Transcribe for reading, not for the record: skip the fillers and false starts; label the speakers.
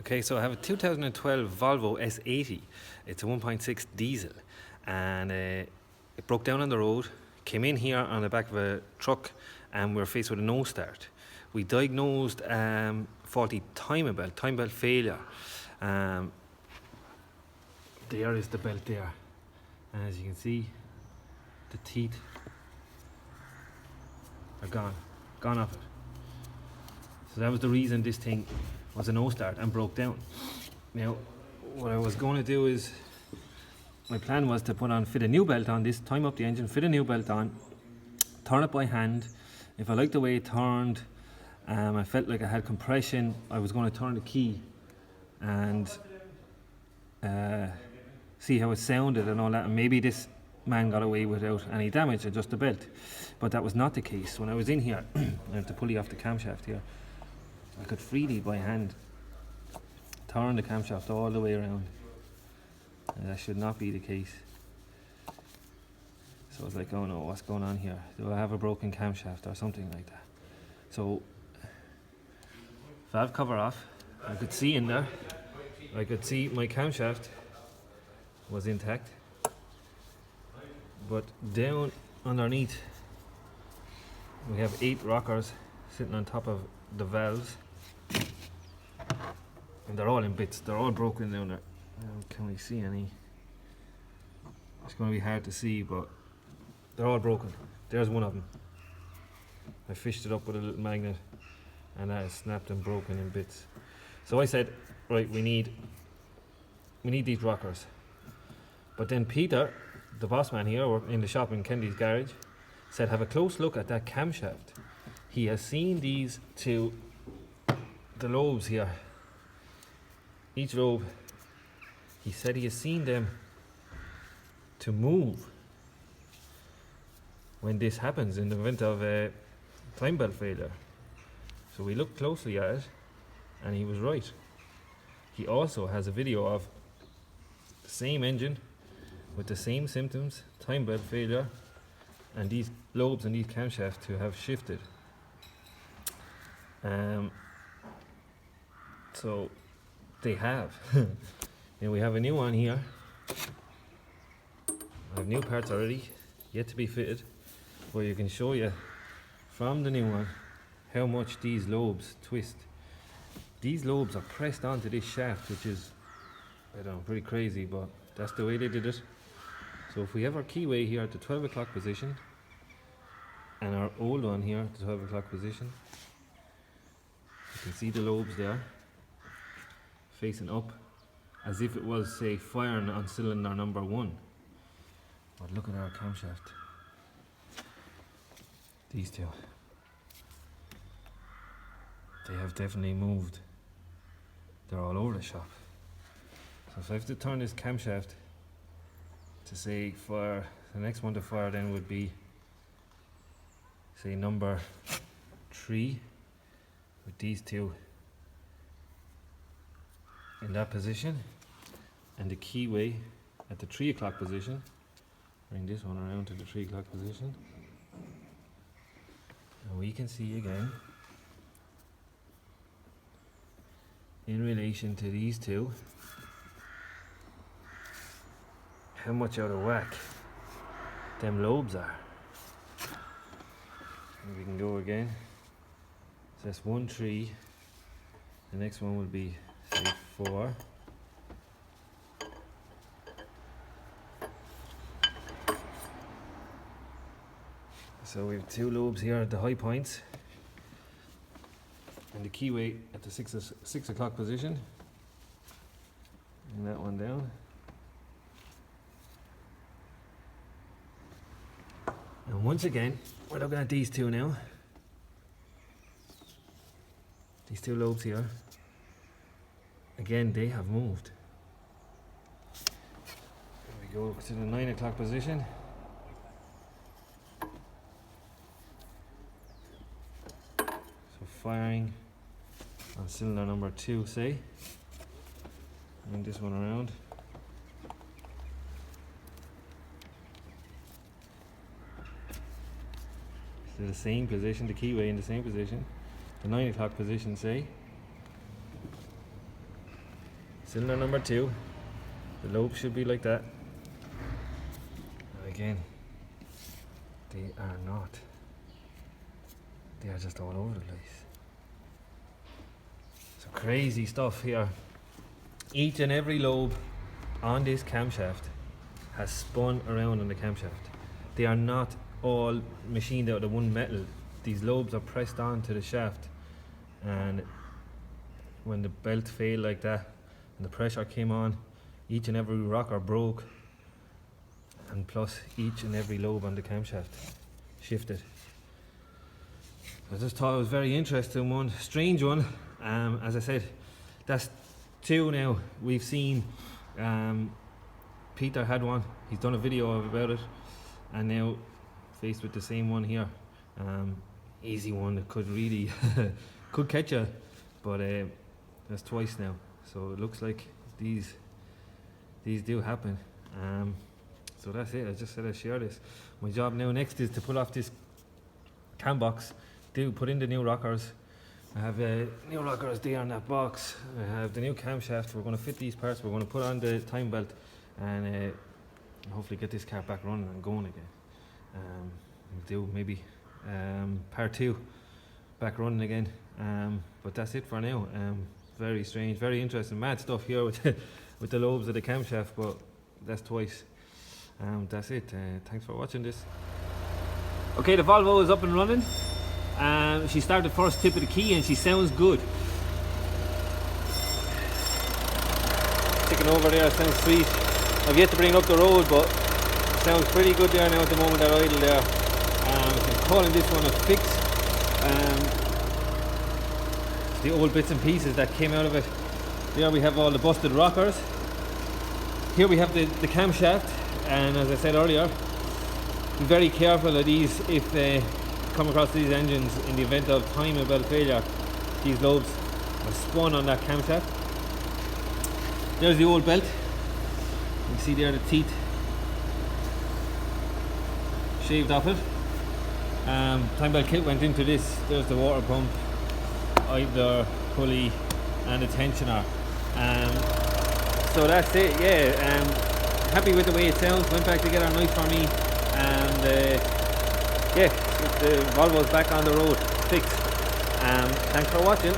Speaker 1: Okay, so I have a 2012 Volvo S80. It's a 1.6 diesel, and it broke down on the road. Came in here on the back of a truck, and we were faced with a no start. We diagnosed faulty timing belt failure. There is the belt there, and as you can see, the teeth are gone off it. So that was the reason this thing was a no start and broke down. Now, what I was going to do is, my plan was to fit a new belt on this, time up the engine, fit a new belt on, turn it by hand. If I liked the way it turned, I felt like I had compression, I was going to turn the key and see how it sounded and all that, and maybe this man got away without any damage, or just the belt. But that was not the case. When I was in here, I have the pulley off the camshaft here, I could freely by hand turn the camshaft all the way around, and that should not be the case. So I was like, oh no, what's going on here? Do I have a broken camshaft or something like that? So valve cover off, I could see in there, I could see my camshaft was intact, but down underneath we have 8 rockers sitting on top of the valves, and they're all in bits, they're all broken down there. Can we see any? It's going to be hard to see, but they're all broken. There's one of them. I fished it up with a little magnet and that is snapped and broken in bits. So I said, right, we need these rockers. But then Peter, the boss man here, or in the shop in Kennedy's garage, said, have a close look at that camshaft. He has seen these two, the lobes here, each lobe, he said he has seen them to move when this happens in the event of a time belt failure. So we looked closely at it, and he was right. He also has a video of the same engine with the same symptoms, time belt failure, and these lobes and these camshafts to have shifted. So they have. And we have a new one here. I have new parts already, yet to be fitted, where you can show you from the new one how much these lobes twist. These lobes are pressed onto this shaft, which is, I don't know, pretty crazy, but that's the way they did it. So if we have our keyway here at the 12 o'clock position, and our old one here at the 12 o'clock position, you can see the lobes there, facing up, as if it was, say, firing on cylinder number 1. But look at our camshaft. These two. They have definitely moved. They're all over the shop. So if I have to turn this camshaft to, say, fire, the next one to fire then would be, say, number 3, with these two in that position, and the keyway at the 3 o'clock position. Bring this one around to the 3 o'clock position, and we can see again, in relation to these two, how much out of whack them lobes are. And we can go again. So that's 1, 3. The next one will be, say, 4. So we have 2 lobes here at the high points, and the keyway at the 6 o'clock position, and that one down. And once again, we're looking at these two now. These 2 lobes here. Again, they have moved. We go to the 9 o'clock position. So firing on cylinder number 2, say. Bring this one around. To the same position, the keyway in the same position. The 9 o'clock position, say. Cylinder number 2. The lobe should be like that. And again, they are not. They are just all over the place. So crazy stuff here. Each and every lobe on this camshaft has spun around on the camshaft. They are not all machined out of one metal. These lobes are pressed onto the shaft, and when the belt failed like that and the pressure came on, each and every rocker broke, and plus each and every lobe on the camshaft shifted. I just thought it was a very interesting one, strange one. As I said, that's 2 now. We've seen Peter had one, he's done a video about it, and now faced with the same one here. Easy one that could really could catch you, but that's twice now, so it looks like these do happen. So that's it. I just said I'd share this. My job now next is to pull off this cam box, put in the new rockers. I have new rockers there on that box. I have the new camshaft. We're going to fit these parts. We're going to put on the time belt, and hopefully get this car back running and going again. We'll do maybe part 2 back running again. But that's it for now. Very strange, very interesting, mad stuff here with with the lobes of the camshaft, but that's twice. That's it. Thanks for watching this. Okay, the Volvo is up and running. She started the first tip of the key and she sounds good. Ticking over there, sounds sweet. I've yet to bring up the road, but it sounds pretty good there now at the moment they're idle there. I'm calling this one a fix. The old bits and pieces that came out of it. There we have all the busted rockers. Here we have the camshaft, and as I said earlier, be very careful of these if they come across these engines. In the event of timing belt failure, these lobes are spun on that camshaft. There's the old belt. You can see there the teeth shaved off it. Time belt kit went into this. There's the water pump, idler, pulley, and the tensioner. So that's it. Yeah, happy with the way it sounds. Went back together nice for me, and yeah, the Volvo's back on the road, fixed. Thanks for watching.